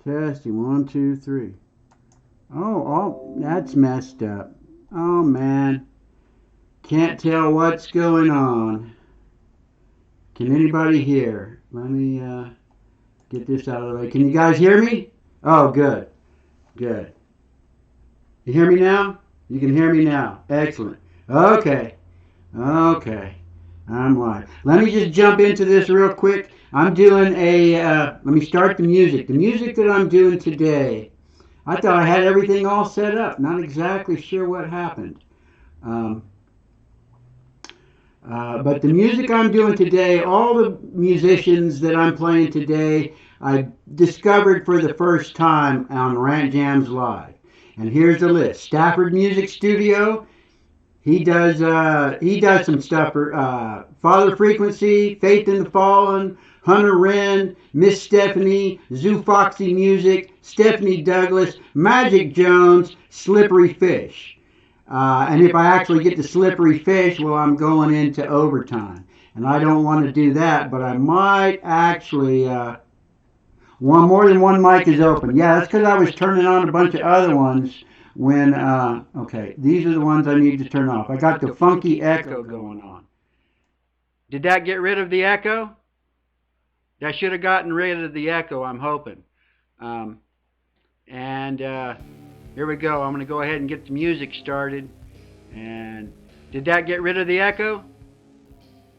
Testing, 1, 2, 3. Oh, that's messed up. Oh man, can't tell what's going on. Can anybody hear? Let me get this out of the way. Can you guys hear me? Oh, good, good. You hear me now? You can hear me now. Excellent. Okay, okay. I'm live. Let me just jump into this real quick. I'm doing let me start the music. The music that I'm doing today, I thought I had everything all set up. Not exactly sure what happened. Um, but the music I'm doing today, all the musicians that I'm playing today, I discovered for the first time on Rant Jams Live. And here's the list. Stafford Music Studio. He does some stuff for Father Frequency, Faith in the Fallen, Hunter Wren, Miss Stephanie, Zoo Foxy Music, Stephanie Douglas, Magic Jones, Slippery Fish. And if I actually get the Slippery Fish, well, I'm going into overtime. And I don't want to do that, but I might actually, more than one mic is open. Yeah, that's because I was turning on a bunch of other ones when, okay, these are the ones I need to turn off. I got the funky echo going on. Did that get rid of the echo? That should have gotten rid of the echo, I'm hoping. And here we go. I'm going to go ahead and get the music started. And did that get rid of the echo?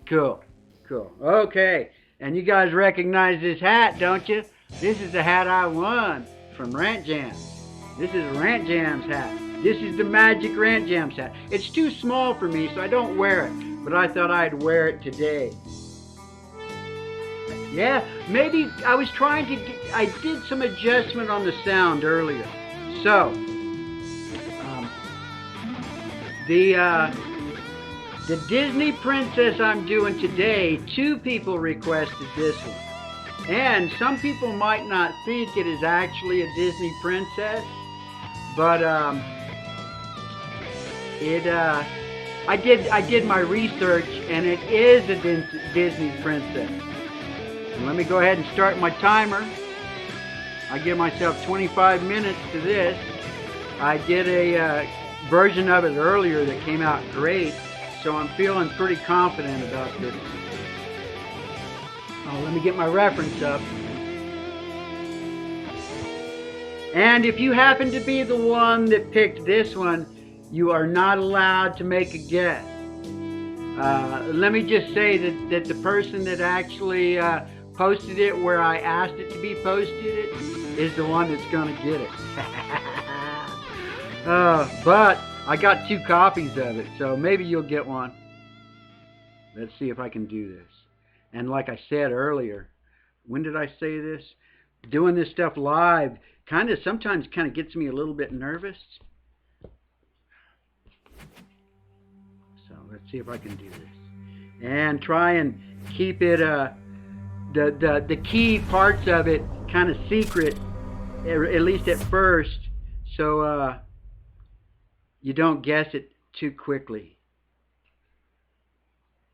Cool. Cool. Okay. And you guys recognize this hat, don't you? This is the hat I won from Rant Jams. This is Rant Jams hat. This is the Magic Rant Jams hat. It's too small for me, so I don't wear it. But I thought I'd wear it today. Yeah, maybe I was trying to get, I did some adjustment on the sound earlier. So, the Disney Princess I'm doing today, 2 people requested this one. And some people might not think it is actually a Disney Princess, but I did my research and it is a Disney Princess. And let me go ahead and start my timer. I give myself 25 minutes to this. I did a version of it earlier that came out great, so I'm feeling pretty confident about this. Oh, let me get my reference up. And if you happen to be the one that picked this one, you are not allowed to make a guess. Let me just say that the person that actually posted it where I asked it to be posted is the one that's going to get it. But I got 2 copies of it, so maybe you'll get one. Let's see if I can do this. And like I said earlier, when did I say this? Doing this stuff live sometimes gets me a little bit nervous. So let's see if I can do this. And try and keep it, the key parts of it kind of secret, at least at first, so you don't guess it too quickly.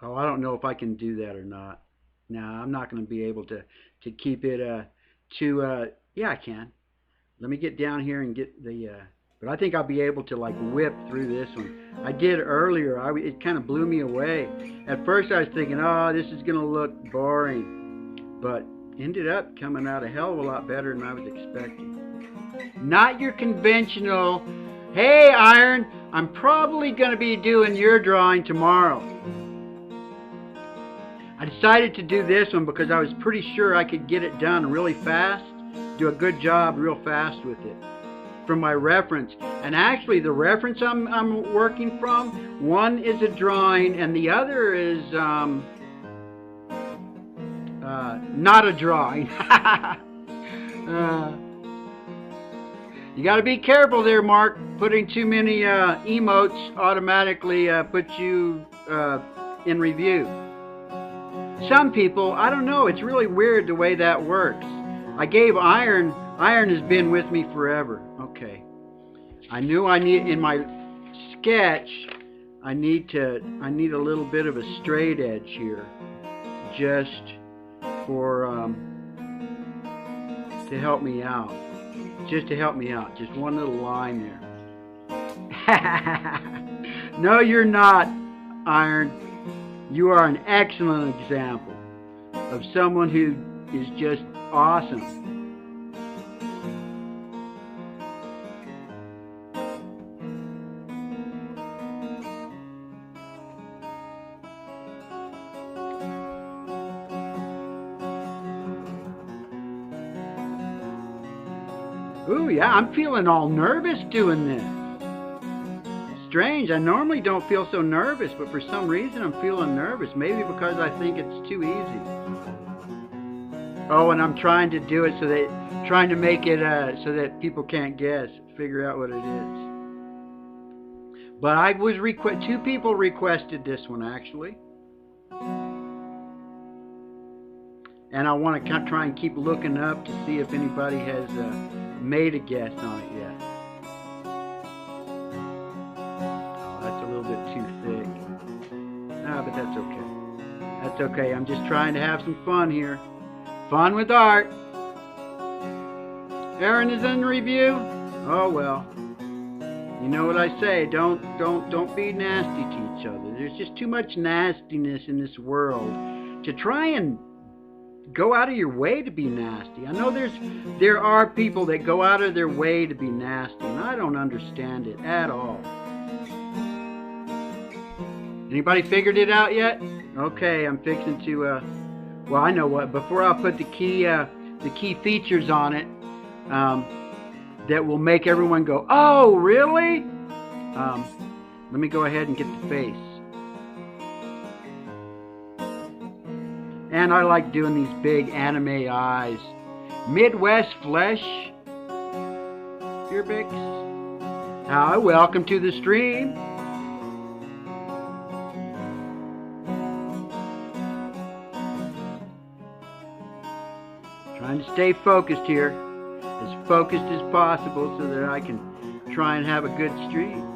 Oh, I don't know if I can do that or not. No, I'm not going to be able to keep it yeah, I can. Let me get down here and get the, but I think I'll be able to like whip through this one. I did earlier. It kind of blew me away. At first I was thinking, oh, this is going to look boring. But ended up coming out a hell of a lot better than I was expecting. Not your conventional, hey, Iron, I'm probably going to be doing your drawing tomorrow. I decided to do this one because I was pretty sure I could get it done really fast, do a good job real fast with it. From my reference, and actually the reference I'm working from, one is a drawing and the other is not a drawing. You got to be careful there, Mark. Putting too many emotes automatically puts you in review. Some people, I don't know, it's really weird the way that works. I gave Iron has been with me forever. Okay. I knew I need, in my sketch, I need a little bit of a straight edge here. Just for to help me out. Just to help me out. Just one little line there. No, you're not, Iron. You are an excellent example of someone who is just awesome. Ooh, yeah, I'm feeling all nervous doing this. Strange, I normally don't feel so nervous, but for some reason I'm feeling nervous. Maybe because I think it's too easy. Oh, and I'm trying to do it trying to make it so that people can't guess, figure out what it is. But two people requested this one actually. And I want to try and keep looking up to see if anybody has made a guess on it yet. Oh, that's a little bit too thick. Ah, but that's okay. That's okay. I'm just trying to have some fun here. Fun with art. Aaron is in review. Oh well. You know what I say? Don't be nasty to each other. There's just too much nastiness in this world to try and go out of your way to be nasty. I know there are people that go out of their way to be nasty, and I don't understand it at all. Anybody figured it out yet? Okay, I'm fixing to well, I know what. Before I put the key features on it that will make everyone go, "Oh, really?" Let me go ahead and get the face. And I like doing these big anime eyes. Midwest Flesh. Earbix. Hi, welcome to the stream. Trying to stay focused here. As focused as possible so that I can try and have a good stream.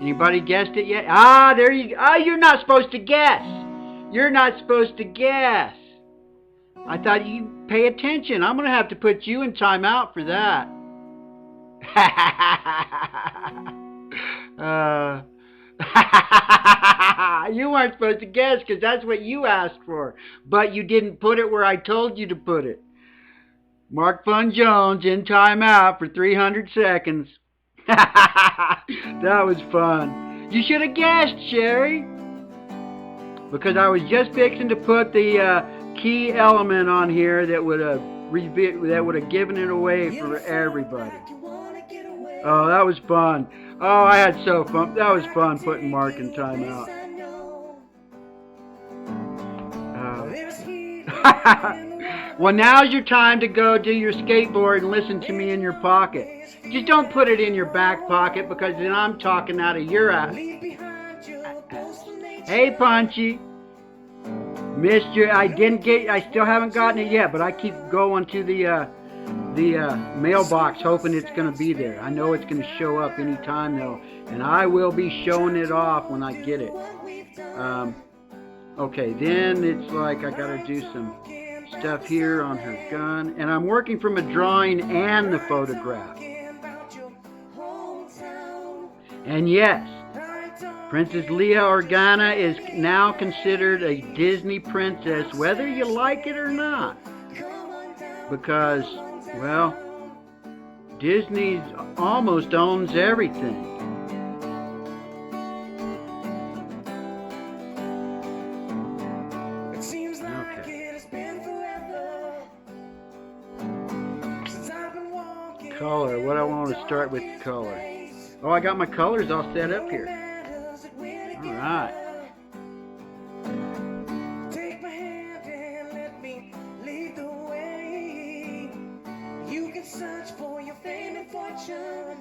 Anybody guessed it yet? Ah, there you go. Ah, you're not supposed to guess. You're not supposed to guess. I thought you'd pay attention. I'm going to have to put you in timeout for that. You weren't supposed to guess because that's what you asked for. But you didn't put it where I told you to put it. Mark Fun Jones in timeout for 300 seconds. That was fun. You should have guessed, Sherry. Because I was just fixing to put the key element on here that would have given it away for everybody. Oh, that was fun. Oh, I had so fun. That was fun putting Mark in timeout. Well, now's your time to go do your skateboard and listen to me in your pocket. Just don't put it in your back pocket because then I'm talking out of your ass. Hey, Punchy. Missed you. I still haven't gotten it yet, but I keep going to the mailbox hoping it's going to be there. I know it's going to show up anytime though, and I will be showing it off when I get it. Okay, then it's like I got to do some stuff here on her gun, and I'm working from a drawing and the photograph. And yes, Princess Leia Organa is now considered a Disney princess, whether you like it or not. Because, well, Disney almost owns everything. Okay. Color. What I want to start with color. Oh, I got my colors all set up here. All right. Take my hand and let me lead the way. You can search for your fame and fortune.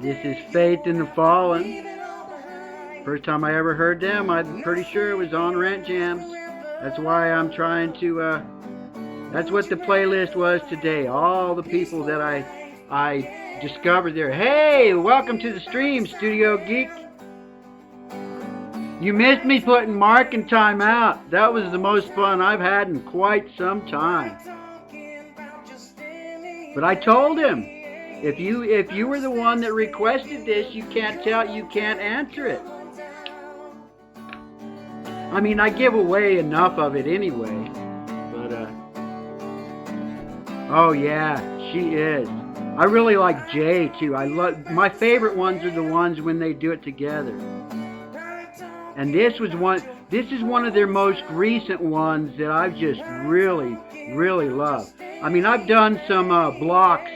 This is Faith in the Fallen. First time I ever heard them, I'm pretty sure it was on Rent Jams. That's why I'm trying to, that's what the playlist was today. All the people that I discovered there. Hey, welcome to the stream, Studio Geek. You missed me putting Mark in timeout. That was the most fun I've had in quite some time. But I told him, if you were the one that requested this, you can't answer it. I mean, I give away enough of it anyway. But oh yeah, she is. I really like Jay too. I love my favorite ones are the ones when they do it together. And this is one of their most recent ones that I've just really loved. I mean, I've done some blocks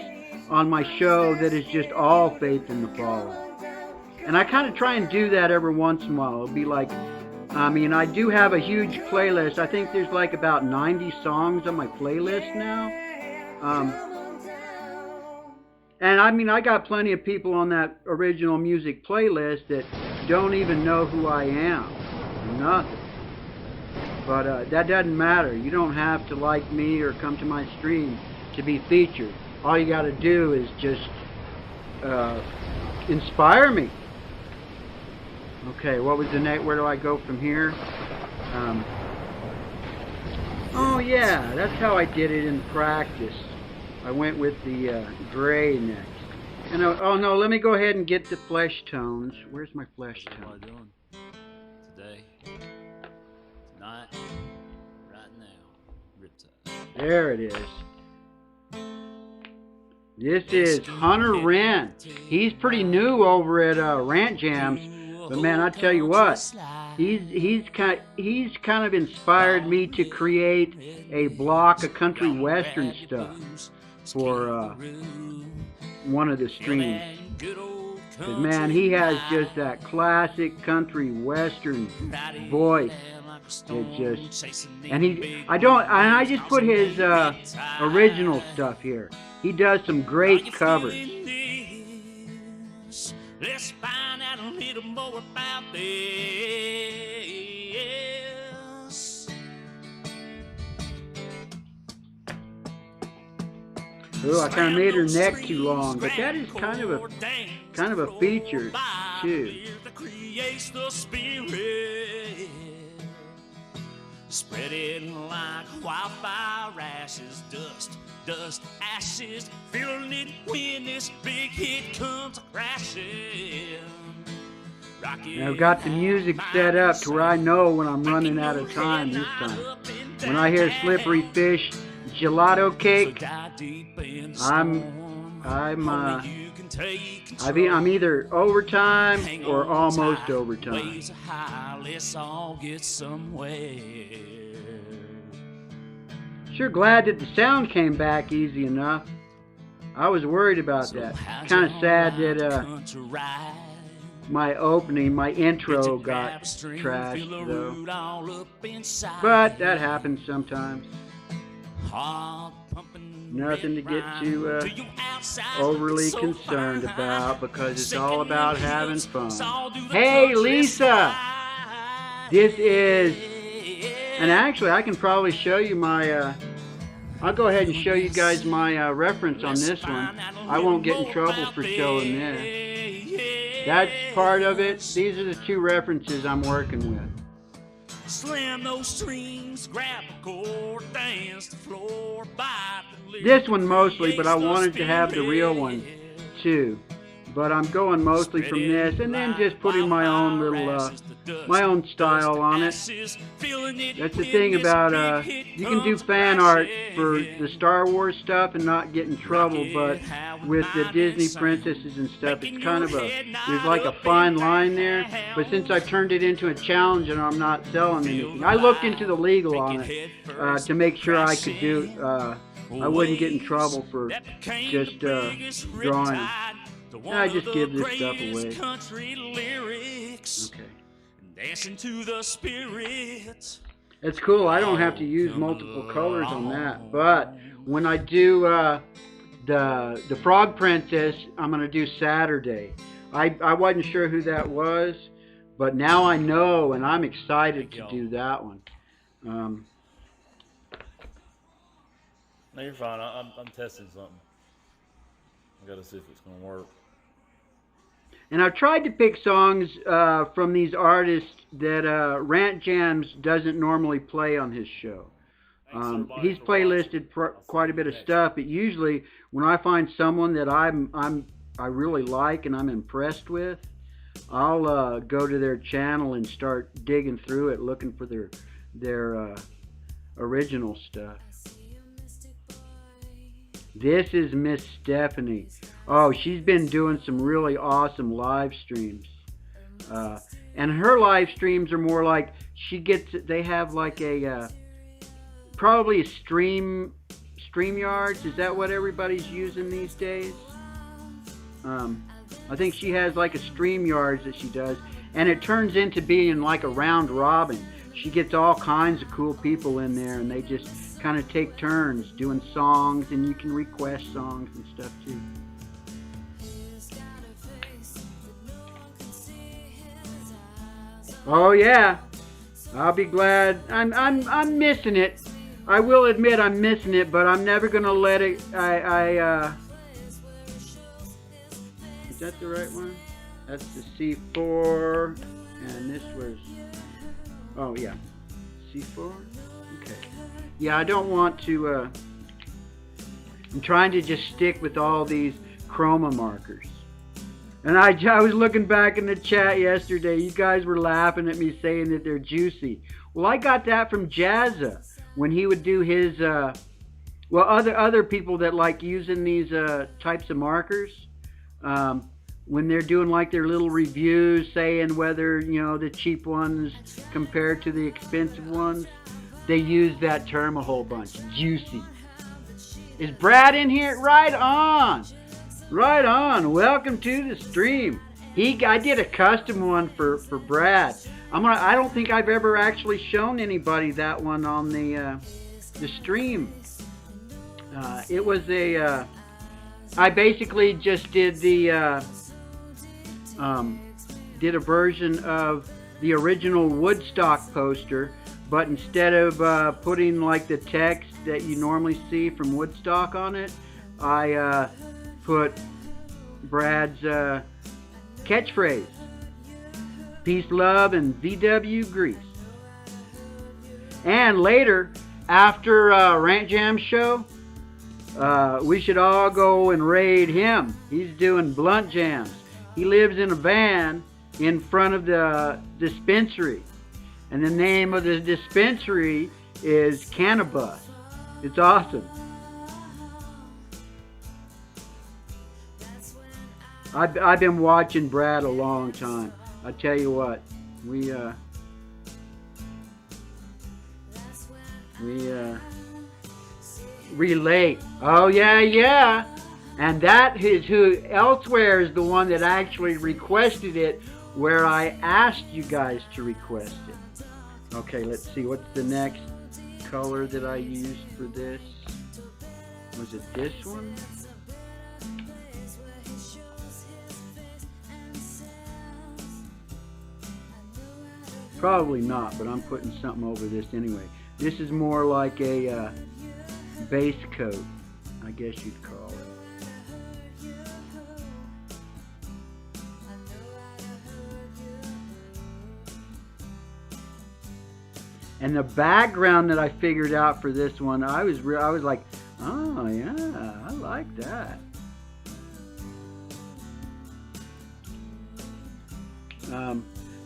on my show that is just all Faith in the Fallen. And I kind of try and do that every once in a while. It'll be like, I mean, I do have a huge playlist. I think there's like about 90 songs on my playlist now. Um, and I mean, I got plenty of people on that original music playlist that don't even know who I am. Nothing. But that doesn't matter. You don't have to like me or come to my stream to be featured. All you got to do is just inspire me. Okay, what was the next? Where do I go from here? Oh yeah, that's how I did it in practice. I went with the gray next. And oh no, let me go ahead and get the flesh tones. Where's my flesh tone? What am I doing today, tonight, right now? Riptide. There it is. This is Hunter Wren. He's pretty new over at Rant Jams, but man, I tell you what, he's kind of inspired me to create a block of country western stuff for one of the streams. Because man, he has just that classic country western voice. It's just, and I just put his original stuff here. He does some great covers. Let's find out a little more about this. Oh, I kind of made her neck too long, but that is kind of a feature too. Spreading like wildfire ashes, dust, ashes, feeling it when this big hit comes crashing. I've got the music set up to where I know when I'm running out of time this time. When I hear Slippery Fish, Gelato Cake, I'm either overtime or almost overtime. Sure glad that the sound came back easy enough. I was worried about that. Kind of sad that my intro got trashed though. But that happens sometimes. Nothing to get too overly concerned about because it's all about having fun. Hey Lisa! This is, and actually I can probably show you my, I'll go ahead and show you guys my reference on this one. I won't get in trouble for showing this. That's part of it. These are the two references I'm working with. Slam those strings, grab a chord, dance the floor, bite the lip. This one mostly, but I wanted to have the real one too. But I'm going mostly from this, and then just putting my own little, my own style on it. That's the thing about, you can do fan art for the Star Wars stuff and not get in trouble, but with the Disney princesses and stuff, it's kind of there's like a fine line there. But since I turned it into a challenge and I'm not selling anything, I looked into the legal on it to make sure I could do, I wouldn't get in trouble for just drawing. I just give this stuff away. Okay. Dancing to the spirits. It's cool. I don't have to use multiple colors on that. But when I do the Frog Princess, I'm going to do Saturday. I wasn't sure who that was, but now I know, and I'm excited to do that one. No, you're fine. I'm testing something. I got to see if it's going to work. And I've tried to pick songs from these artists that Rant Jams doesn't normally play on his show. Thanks everybody He's for watching. playlisted I'll see quite a you bit of next stuff, time. but usually when I find someone that I really like and I'm impressed with, I'll go to their channel and start digging through it, looking for their original stuff. This is Miss Stephanie. Oh, she's been doing some really awesome live streams. Uh, and her live streams are more like they have like probably a stream yards. Is that what everybody's using these days? Um, I think she has like a stream yards that she does, and it turns into being like a round robin. She gets all kinds of cool people in there, and they just kind of take turns doing songs, and you can request songs and stuff too. Oh yeah, I'll be glad. I'm missing it. I will admit I'm missing it, but I'm never gonna let it. Is that the right one? That's the C4, and this was. Oh yeah, C4. Okay. Yeah, I don't want to. I'm trying to just stick with all these chroma markers. And I was looking back in the chat yesterday. You guys were laughing at me saying that they're juicy. Well, I got that from Jazza when he would do his. Well, other people that like using these types of markers, when they're doing like their little reviews, saying whether the cheap ones compared to the expensive ones, they use that term a whole bunch. Juicy. Is Brad in here? Right on. Right on. Welcome to the stream. I did a custom one for Brad. I don't think I've ever actually shown anybody that one on the stream. It was I basically just did did a version of the original Woodstock poster, but instead of putting like the text that you normally see from Woodstock on it, I put Brad's catchphrase: peace, love, and VW Grease. And later, after Rant Jam show, we should all go and raid him. He's doing blunt jams. He lives in a van in front of the dispensary. And the name of the dispensary is Cannabis. It's awesome. I've been watching Brad a long time. I tell you what, we relate. Oh yeah. And that is who elsewhere is the one that actually requested it, where I asked you guys to request it. Okay, let's see. What's the next color that I used for this? Was it this one? Probably not, but I'm putting something over this anyway. This is more like a base coat, I guess you'd call it. And the background that I figured out for this one, I was like, oh yeah, I like that.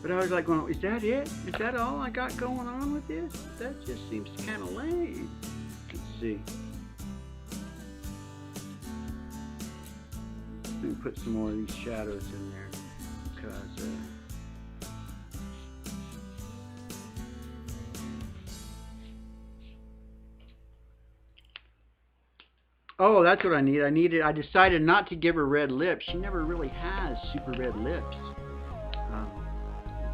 But I was like, well, is that it? Is that all I got going on with this? That just seems kind of lame. Let's see. Let me put some more of these shadows in there because. Oh, that's what I need. I decided not to give her red lips. She never really has super red lips.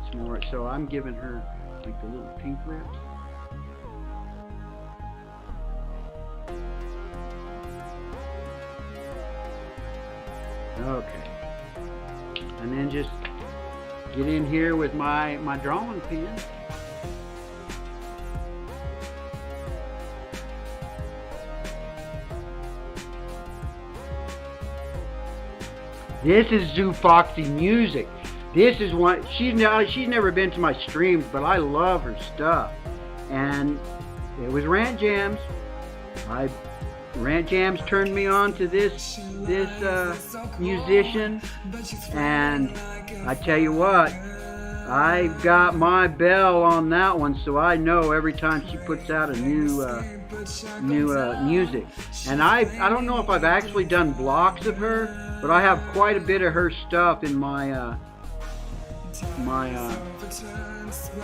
It's more, so I'm giving her like the little pink lips. Okay. And then just get in here with my drawing pen. This is Zoo Foxy music. This is one, she's never been to my streams, but I love her stuff. And it was Rant Jams. Rant Jams turned me on to this musician, and I tell you what, I got my bell on that one, so I know every time she puts out a new music. And I don't know if I've actually done blocks of her, but I have quite a bit of her stuff in my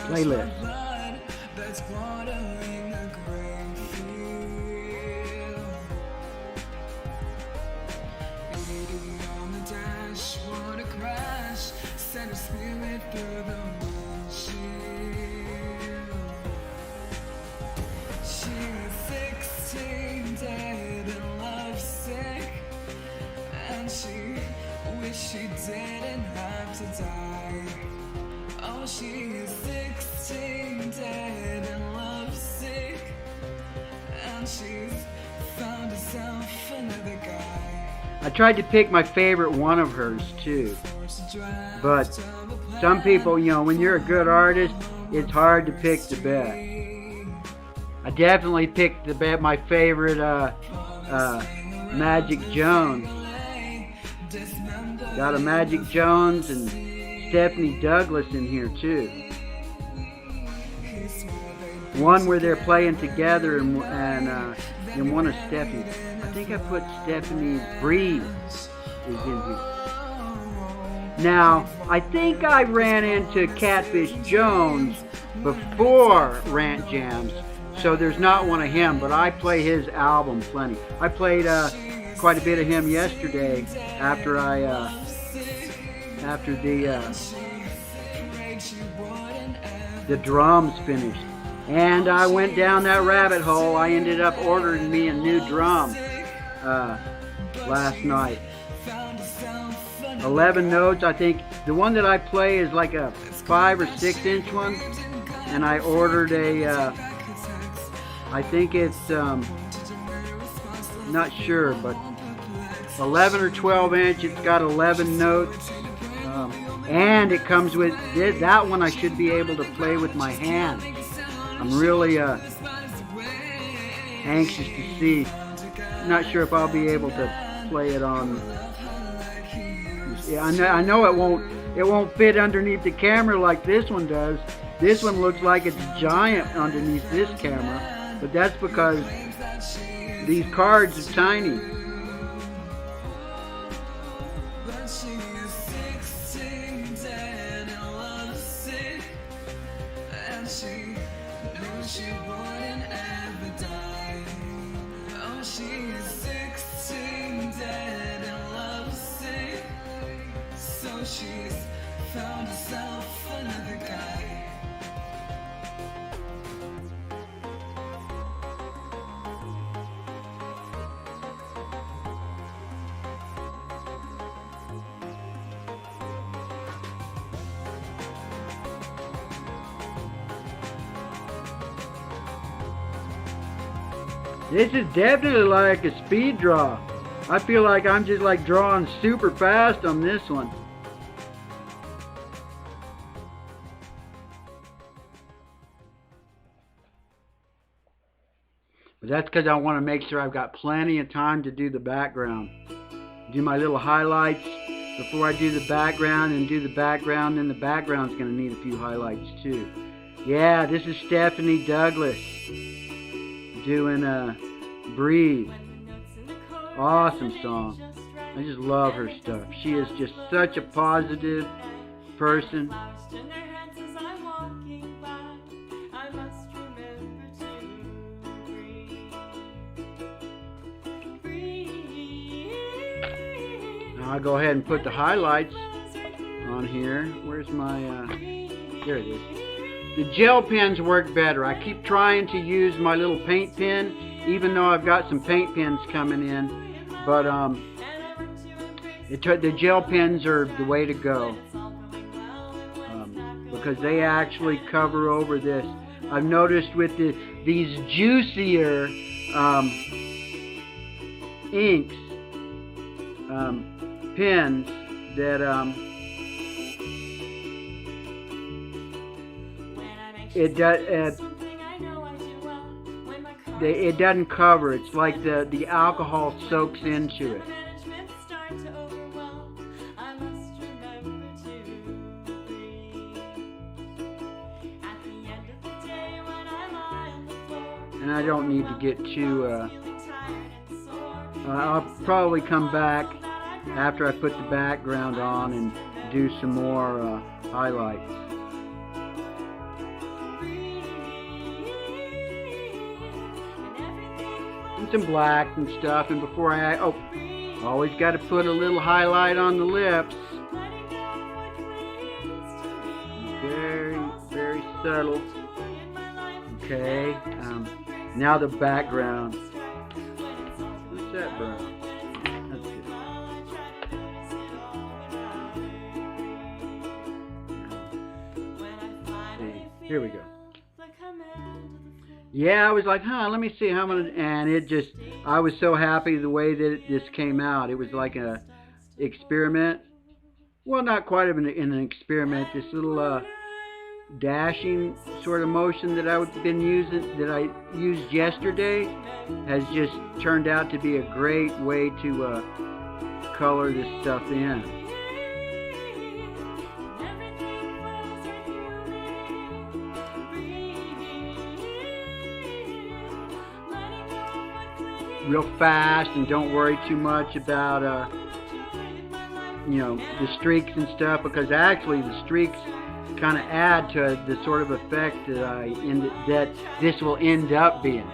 playlist. She didn't have to die. Oh, she's 16, dead and lovesick, and she's found herself another guy. I tried to pick my favorite one of hers too, but some people, you know, when you're a good artist, it's hard to pick the best. I definitely picked my favorite Magic Jones. Got a Magic Jones and Stephanie Douglas in here too. One where they're playing together, and one of Stephanie. I think I put Stephanie's Breeze is in here. Now, I think I ran into Catfish Jones before Rant Jams, so there's not one of him, but I play his album plenty. I played quite a bit of him yesterday after the drums finished, and I went down that rabbit hole. I ended up ordering me a new drum last night. 11 notes. I think the one that I play is like a 5 or 6 inch one, and I ordered I think it's not sure, but 11 or 12 inch. It's got 11 notes, and it comes with that one. I should be able to play with my hand. I'm really anxious to see. Not sure if I'll be able to play it on. Yeah, I know it won't fit underneath the camera like this one does. This one looks like it's giant underneath this camera, but that's because these cards are tiny. She's found herself another guy. This is definitely like a speed draw. I feel like I'm just like drawing super fast on this one. But that's because I want to make sure I've got plenty of time to do the background. Do my little highlights before I do the background, and do the background, and the background's going to need a few highlights too. Yeah, this is Stephanie Douglas doing Breathe. Awesome song. I just love her stuff. She is just such a positive person. I'll go ahead and put the highlights on here. Where's my, there it is. The gel pens work better. I keep trying to use my little paint pen, even though I've got some paint pens coming in. But the gel pens are the way to go, because they actually cover over this. I've noticed with these juicier inks, pens, that it does. It doesn't cover. It's like the alcohol soaks into it. And I don't need to get too. I'll probably come back after I put the background on and do some more highlights. And some black and stuff. And before always got to put a little highlight on the lips. Very, very subtle. Okay. Now the background. What's that, bro? That's good. See, here we go. Yeah, I was like, let me see how many, and it just, I was so happy the way that this came out. It was like a experiment. Well, not quite an experiment. This little dashing sort of motion that I used yesterday has just turned out to be a great way to color this stuff in. Real fast, and don't worry too much about the streaks and stuff, because actually the streaks kind of add to the sort of effect that this will end up being.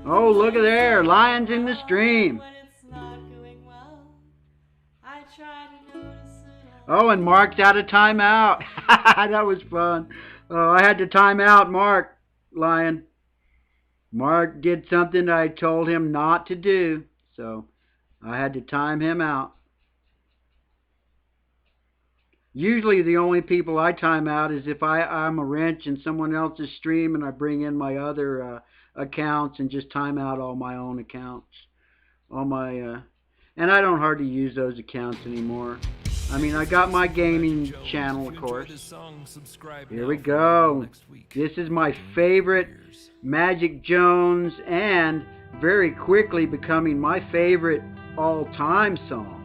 Oh, look at there, lions in the stream. Oh, and Mark's out of timeout. That was fun. Oh, I had to time out Mark, lion. Mark did something I told him not to do, so I had to time him out. Usually the only people I time out is if I'm a wrench in someone else's stream and I bring in my other accounts and just time out all my own accounts. And I don't hardly use those accounts anymore. I mean, I got my gaming channel, of course. Here we go. This is my favorite Magic Jones, and very quickly becoming my favorite all-time song.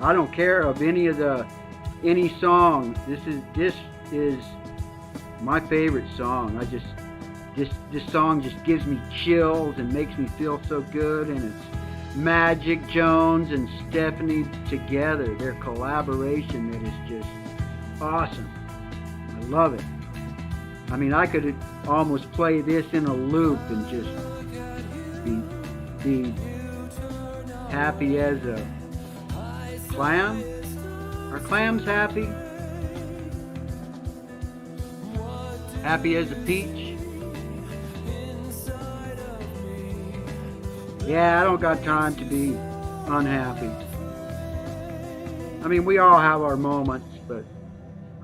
I don't care of any song. This is my favorite song. This song just gives me chills and makes me feel so good, and it's Magic Jones and Stephanie together. Their collaboration that is just awesome. I love it. I mean, I could almost play this in a loop and just be happy as a clam. Are clams happy? Happy as a peach? Yeah, I don't got time to be unhappy. I mean, we all have our moments, but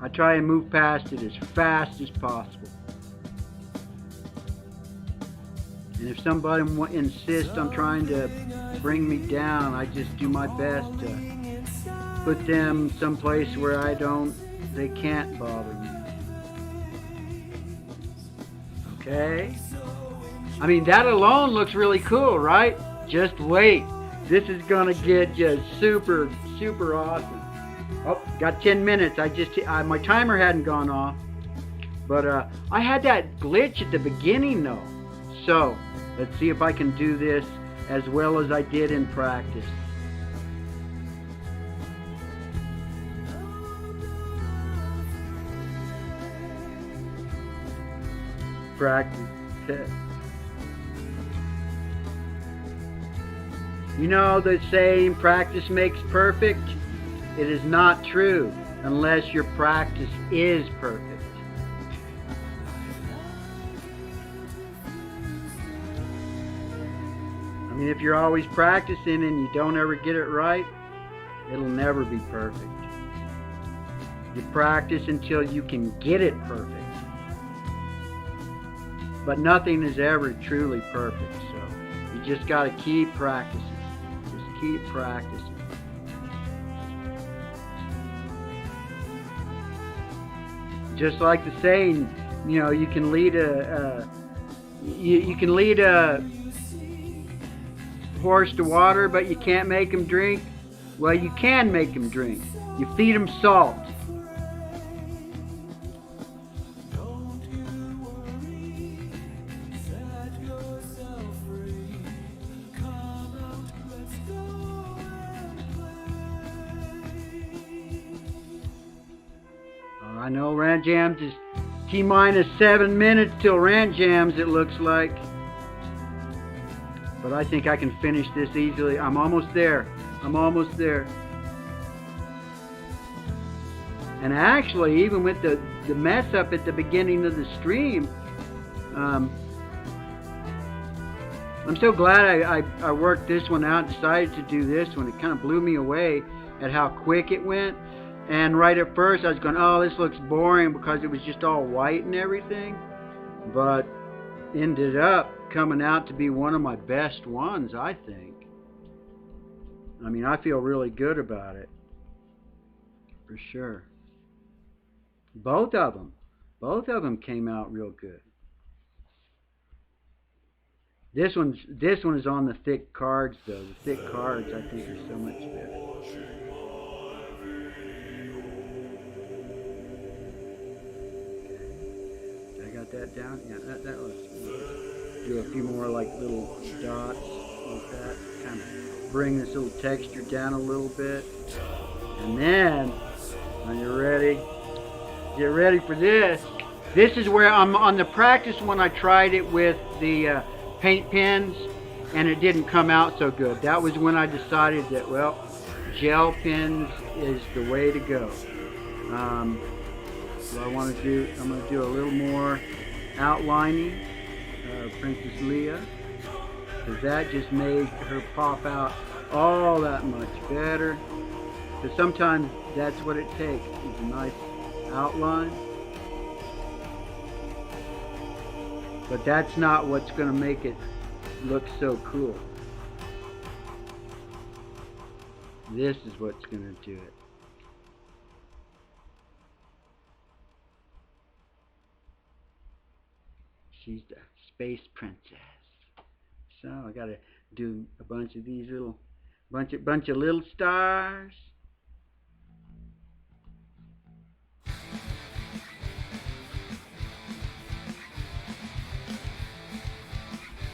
I try and move past it as fast as possible. And if somebody insists on trying to bring me down, I just do my best to put them someplace where they can't bother me. Okay? I mean, that alone looks really cool, right? Just wait. This is gonna get just super, super awesome. Oh, got 10 minutes. My timer hadn't gone off. But I had that glitch at the beginning though. So, let's see if I can do this as well as I did in practice. Practice test. You know the saying, practice makes perfect? It is not true unless your practice is perfect. I mean, if you're always practicing and you don't ever get it right, it'll never be perfect. You practice until you can get it perfect. But nothing is ever truly perfect, so you just got to keep practicing. Just keep practicing. Just like the saying, you can lead you can lead a horse to water, but you can't make him drink. Well, you can make him drink. You feed him salt. I know Rant Jams is T-minus 7 minutes till Rant Jams, it looks like. But I think I can finish this easily. I'm almost there. I'm almost there. And actually, even with the mess up at the beginning of the stream, I'm so glad I worked this one out, decided to do this one. It kind of blew me away at how quick it went. And right at first I was going, oh, this looks boring because it was just all white and everything. But ended up coming out to be one of my best ones, I think. I mean, I feel really good about it. For sure. Both of them came out real good. This one is on the thick cards though. The thick cards I think are so much better. Okay. I got that down? Yeah, that looks good. Do a few more like little dots like that. Kind of bring this little texture down a little bit. And then, when you're ready, get ready for this. This is where I'm on the practice one. I tried it with the paint pens and it didn't come out so good. That was when I decided that, well, gel pens is the way to go. So I'm going to do a little more outlining of Princess Leia, because that just made her pop out all that much better. Because sometimes that's what it takes, is a nice outline. But that's not what's going to make it look so cool. This is what's going to do it. She's the space princess. So I got to do a bunch of these little, bunch of little stars.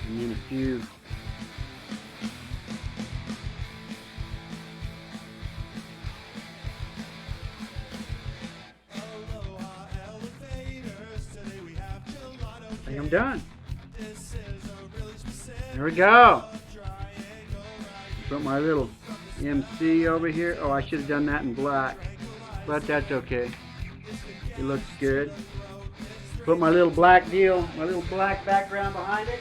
And then a few I think I'm done. There we go. Put my little MC over here. Oh, I should have done that in black, but that's okay. It looks good. Put my little black deal, my little black background behind it.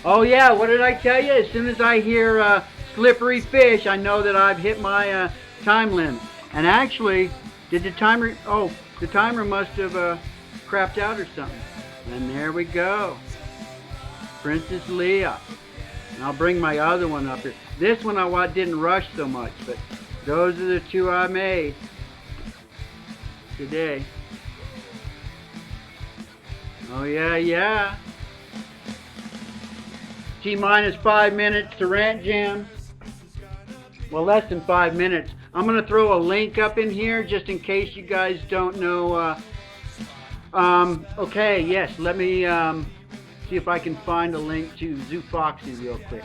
Oh yeah, what did I tell you? As soon as I hear slippery fish, I know that I've hit my time limit. And actually, did the timer, oh, the timer must have crapped out or something. And there we go. Princess Leia. And I'll bring my other one up here. This one I didn't rush so much, but those are the two I made today. Oh yeah, yeah. T-minus 5 minutes to Rant Jam. Well, less than 5 minutes. I'm going to throw a link up in here just in case you guys don't know. Okay, yes, let me see if I can find a link to Zoo Foxy real quick.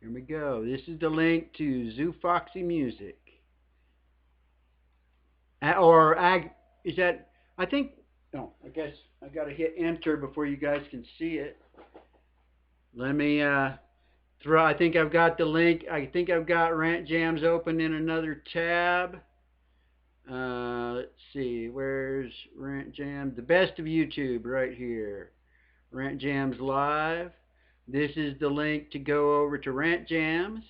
Here we go. This is the link to Zoo Foxy Music. Is that, I think, no, I guess I got to hit enter before you guys can see it. Let me I think I've got the link. I think I've got Rant Jams open in another tab. Let's see, where's Rant Jam? The best of YouTube right here. Rant Jams Live. This is the link to go over to Rant Jams.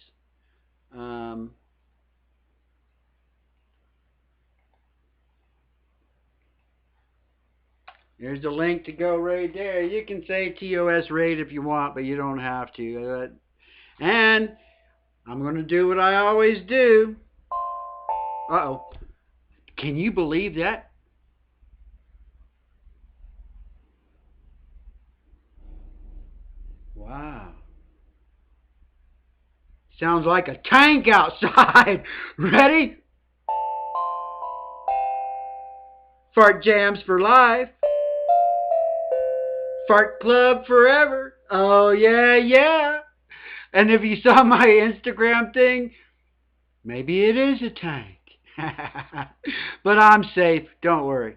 There's the link to go right there. You can say TOS rate if you want, but you don't have to. And I'm going to do what I always do. Uh-oh. Can you believe that? Wow. Sounds like a tank outside. Ready? Fart jams for life. Fart club forever. Oh, yeah, yeah. And if you saw my Instagram thing, maybe it is a tank. But I'm safe. Don't worry.